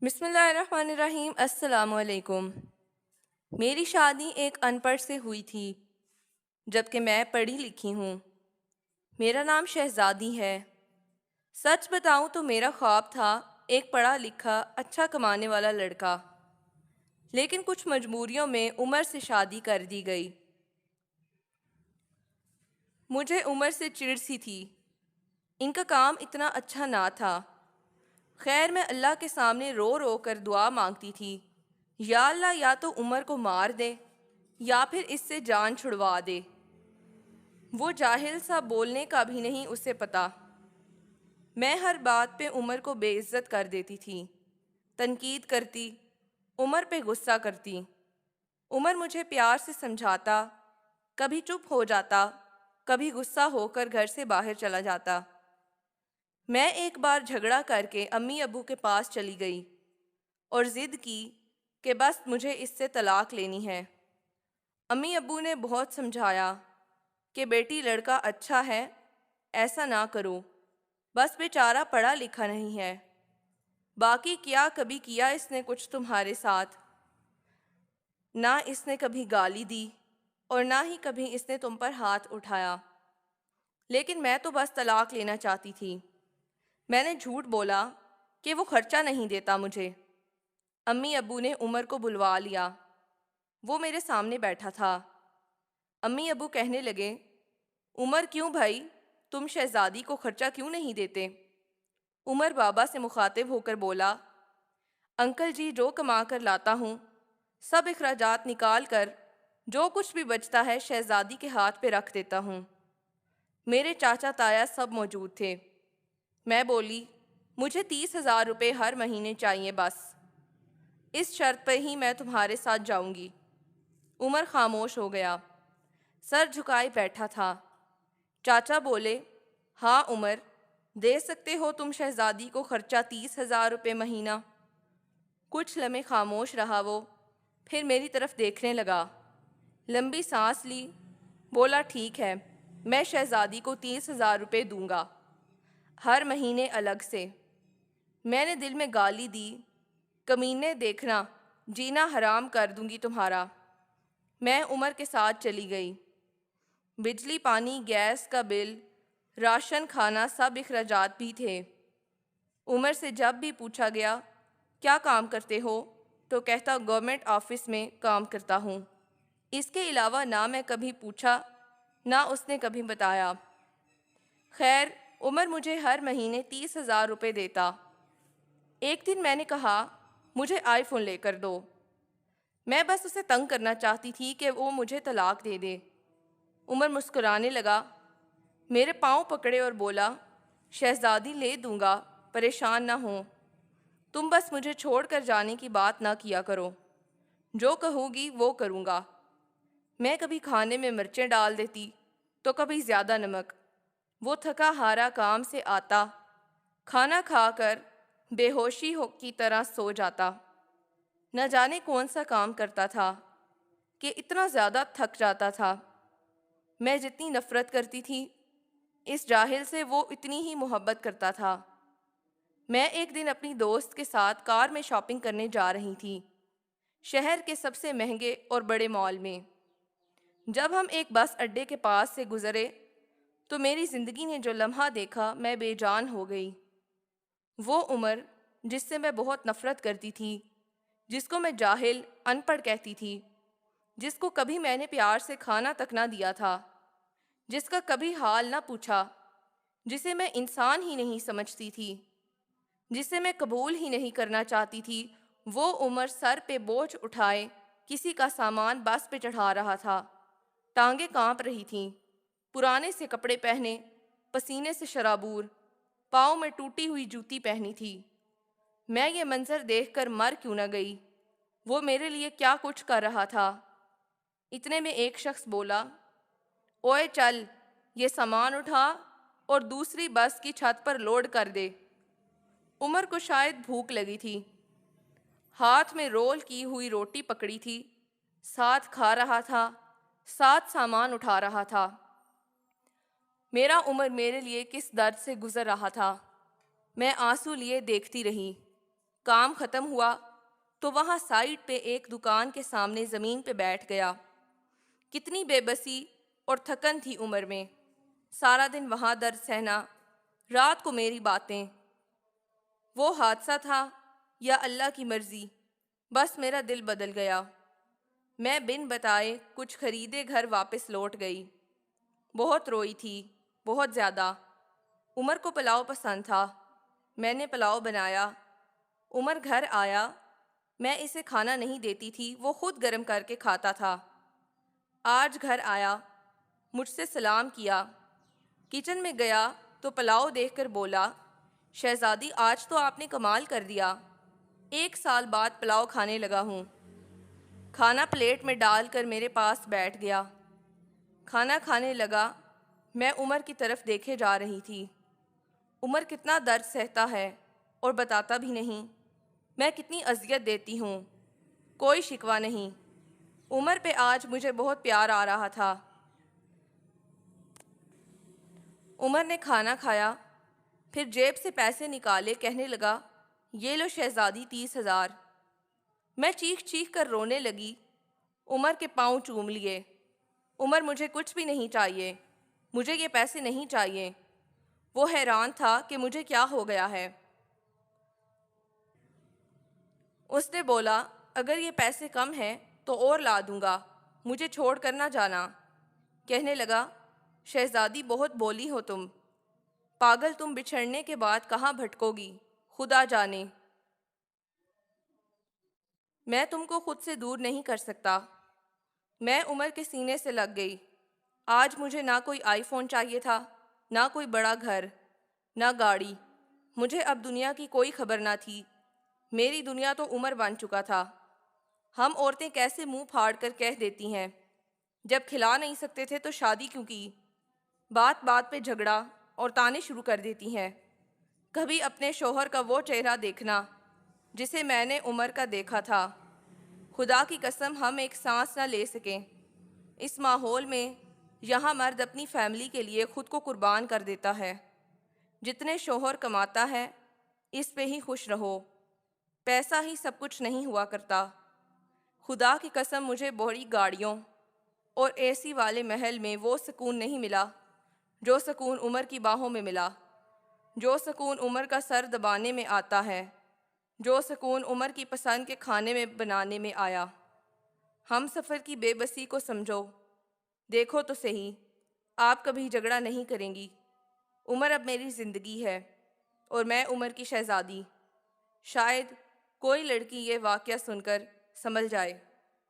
بسم اللہ الرحمن الرحیم۔ السلام علیکم۔ میری شادی ایک ان پڑھ سے ہوئی تھی، جبکہ میں پڑھی لکھی ہوں۔ میرا نام شہزادی ہے۔ سچ بتاؤں تو میرا خواب تھا ایک پڑھا لکھا اچھا کمانے والا لڑکا، لیکن کچھ مجبوریوں میں عمر سے شادی کر دی گئی۔ مجھے عمر سے چڑ سی تھی، ان کا کام اتنا اچھا نہ تھا۔ خیر میں اللہ کے سامنے رو رو کر دعا مانگتی تھی، یا اللہ یا تو عمر کو مار دے یا پھر اس سے جان چھڑوا دے۔ وہ جاہل سا بولنے کا بھی نہیں اسے پتا۔ میں ہر بات پہ عمر کو بے عزت کر دیتی تھی، تنقید کرتی، عمر پہ غصہ کرتی۔ عمر مجھے پیار سے سمجھاتا، کبھی چپ ہو جاتا، کبھی غصہ ہو کر گھر سے باہر چلا جاتا۔ میں ایک بار جھگڑا کر کے امی ابو کے پاس چلی گئی اور ضد کی کہ بس مجھے اس سے طلاق لینی ہے۔ امی ابو نے بہت سمجھایا کہ بیٹی لڑکا اچھا ہے، ایسا نہ کرو، بس بیچارہ پڑھا لکھا نہیں ہے۔ باقی کیا کبھی کیا اس نے کچھ تمہارے ساتھ؟ نہ اس نے کبھی گالی دی اور نہ ہی کبھی اس نے تم پر ہاتھ اٹھایا، لیکن میں تو بس طلاق لینا چاہتی تھی۔ میں نے جھوٹ بولا کہ وہ خرچہ نہیں دیتا مجھے۔ امی ابو نے عمر کو بلوا لیا، وہ میرے سامنے بیٹھا تھا۔ امی ابو کہنے لگے، عمر کیوں بھائی، تم شہزادی کو خرچہ کیوں نہیں دیتے؟ عمر بابا سے مخاطب ہو کر بولا، انکل جی جو کما کر لاتا ہوں سب اخراجات نکال کر جو کچھ بھی بچتا ہے شہزادی کے ہاتھ پہ رکھ دیتا ہوں۔ میرے چاچا تایا سب موجود تھے۔ میں بولی، مجھے 30,000 روپے ہر مہینے چاہیے بس، اس شرط پہ ہی میں تمہارے ساتھ جاؤں گی۔ عمر خاموش ہو گیا، سر جھکائے بیٹھا تھا۔ چاچا بولے، ہاں عمر، دے سکتے ہو تم شہزادی کو خرچہ 30,000 روپے مہینہ؟ کچھ لمحے خاموش رہا وہ، پھر میری طرف دیکھنے لگا، لمبی سانس لی، بولا ٹھیک ہے، میں شہزادی کو 30,000 روپے دوں گا، ہر مہینے الگ سے۔ میں نے دل میں گالی دی، کمینے دیکھنا، جینا حرام کر دوں گی تمہارا۔ میں عمر کے ساتھ چلی گئی۔ بجلی پانی گیس کا بل، راشن کھانا سب اخراجات بھی تھے۔ عمر سے جب بھی پوچھا گیا کیا کام کرتے ہو تو کہتا گورنمنٹ آفس میں کام کرتا ہوں۔ اس کے علاوہ نہ میں کبھی پوچھا نہ اس نے کبھی بتایا۔ خیر عمر مجھے ہر مہینے 30,000 روپے دیتا۔ ایک دن میں نے کہا، مجھے آئی فون لے کر دو۔ میں بس اسے تنگ کرنا چاہتی تھی کہ وہ مجھے طلاق دے دے۔ عمر مسکرانے لگا، میرے پاؤں پکڑے اور بولا، شہزادی لے دوں گا، پریشان نہ ہو، تم بس مجھے چھوڑ کر جانے کی بات نہ کیا کرو، جو کہو گی وہ کروں گا۔ میں کبھی کھانے میں مرچیں ڈال دیتی تو کبھی زیادہ نمک۔ وہ تھکا ہارا کام سے آتا، کھانا کھا کر بے ہوشی کی طرح سو جاتا۔ نہ جانے کون سا کام کرتا تھا کہ اتنا زیادہ تھک جاتا تھا۔ میں جتنی نفرت کرتی تھی اس جاہل سے وہ اتنی ہی محبت کرتا تھا۔ میں ایک دن اپنی دوست کے ساتھ کار میں شاپنگ کرنے جا رہی تھی، شہر کے سب سے مہنگے اور بڑے مال میں۔ جب ہم ایک بس اڈے کے پاس سے گزرے تو میری زندگی نے جو لمحہ دیکھا میں بے جان ہو گئی۔ وہ عمر جس سے میں بہت نفرت کرتی تھی، جس کو میں جاہل ان پڑھ کہتی تھی، جس کو کبھی میں نے پیار سے کھانا تک نہ دیا تھا، جس کا کبھی حال نہ پوچھا، جسے میں انسان ہی نہیں سمجھتی تھی، جسے میں قبول ہی نہیں کرنا چاہتی تھی، وہ عمر سر پہ بوجھ اٹھائے کسی کا سامان بس پہ چڑھا رہا تھا۔ ٹانگیں کانپ رہی تھیں، پرانے سے کپڑے پہنے، پسینے سے شرابور، پاؤں میں ٹوٹی ہوئی جوتی پہنی تھی۔ میں یہ منظر دیکھ کر مر کیوں نہ گئی؟ وہ میرے لیے کیا کچھ کر رہا تھا؟ اتنے میں ایک شخص بولا، اوئے چل، یہ سامان اٹھا اور دوسری بس کی چھت پر لوڈ کر دے۔ عمر کو شاید بھوک لگی تھی، ہاتھ میں رول کی ہوئی روٹی پکڑی تھی، ساتھ کھا رہا تھا، ساتھ سامان اٹھا رہا تھا۔ میرا عمر میرے لیے کس درد سے گزر رہا تھا، میں آنسو لیے دیکھتی رہی۔ کام ختم ہوا تو وہاں سائڈ پہ ایک دکان کے سامنے زمین پہ بیٹھ گیا۔ کتنی بے بسی اور تھکن تھی عمر میں، سارا دن وہاں درد سہنا، رات کو میری باتیں۔ وہ حادثہ تھا یا اللہ کی مرضی، بس میرا دل بدل گیا۔ میں بن بتائے کچھ خریدے گھر واپس لوٹ گئی۔ بہت روئی تھی، بہت زیادہ۔ عمر کو پلاؤ پسند تھا، میں نے پلاؤ بنایا۔ عمر گھر آیا، میں اسے کھانا نہیں دیتی تھی، وہ خود گرم کر کے کھاتا تھا۔ آج گھر آیا، مجھ سے سلام کیا، کچن میں گیا تو پلاؤ دیکھ کر بولا، شہزادی آج تو آپ نے کمال کر دیا، 1 سال بعد پلاؤ کھانے لگا ہوں۔ کھانا پلیٹ میں ڈال کر میرے پاس بیٹھ گیا۔ کھانا کھانے لگا، میں عمر کی طرف دیکھے جا رہی تھی۔ عمر کتنا درد سہتا ہے اور بتاتا بھی نہیں، میں کتنی اذیت دیتی ہوں، کوئی شکوہ نہیں۔ عمر پہ آج مجھے بہت پیار آ رہا تھا۔ عمر نے کھانا کھایا، پھر جیب سے پیسے نکالے، کہنے لگا، یہ لو شہزادی 30,000۔ میں چیخ چیخ کر رونے لگی، عمر کے پاؤں چوم لیے۔ عمر مجھے کچھ بھی نہیں چاہیے، مجھے یہ پیسے نہیں چاہیے۔ وہ حیران تھا کہ مجھے کیا ہو گیا ہے۔ اس نے بولا، اگر یہ پیسے کم ہیں تو اور لا دوں گا، مجھے چھوڑ کر نہ جانا۔ کہنے لگا، شہزادی بہت بولی ہو تم، پاگل تم بچھڑنے کے بعد کہاں بھٹکو گی، خدا جانے۔ میں تم کو خود سے دور نہیں کر سکتا۔ میں عمر کے سینے سے لگ گئی۔ آج مجھے نہ کوئی آئی فون چاہیے تھا، نہ کوئی بڑا گھر، نہ گاڑی۔ مجھے اب دنیا کی کوئی خبر نہ تھی، میری دنیا تو عمر بن چکا تھا۔ ہم عورتیں کیسے منہ پھاڑ کر کہہ دیتی ہیں، جب کھلا نہیں سکتے تھے تو شادی کیوں کی؟ بات بات پہ جھگڑا اور طعنے شروع کر دیتی ہیں۔ کبھی اپنے شوہر کا وہ چہرہ دیکھنا جسے میں نے عمر کا دیکھا تھا، خدا کی قسم ہم ایک سانس نہ لے سکیں۔ اس ماحول میں یہاں مرد اپنی فیملی کے لیے خود کو قربان کر دیتا ہے۔ جتنے شوہر کماتا ہے اس پہ ہی خوش رہو، پیسہ ہی سب کچھ نہیں ہوا کرتا۔ خدا کی قسم مجھے بڑی گاڑیوں اور اے سی والے محل میں وہ سکون نہیں ملا جو سکون عمر کی باہوں میں ملا، جو سکون عمر کا سر دبانے میں آتا ہے، جو سکون عمر کی پسند کے کھانے میں بنانے میں آیا۔ ہم سفر کی بے بسی کو سمجھو، دیکھو تو صحیح، آپ کبھی جھگڑا نہیں کریں گی۔ عمر اب میری زندگی ہے اور میں عمر کی شہزادی۔ شاید کوئی لڑکی یہ واقعہ سن کر سنبھل جائے۔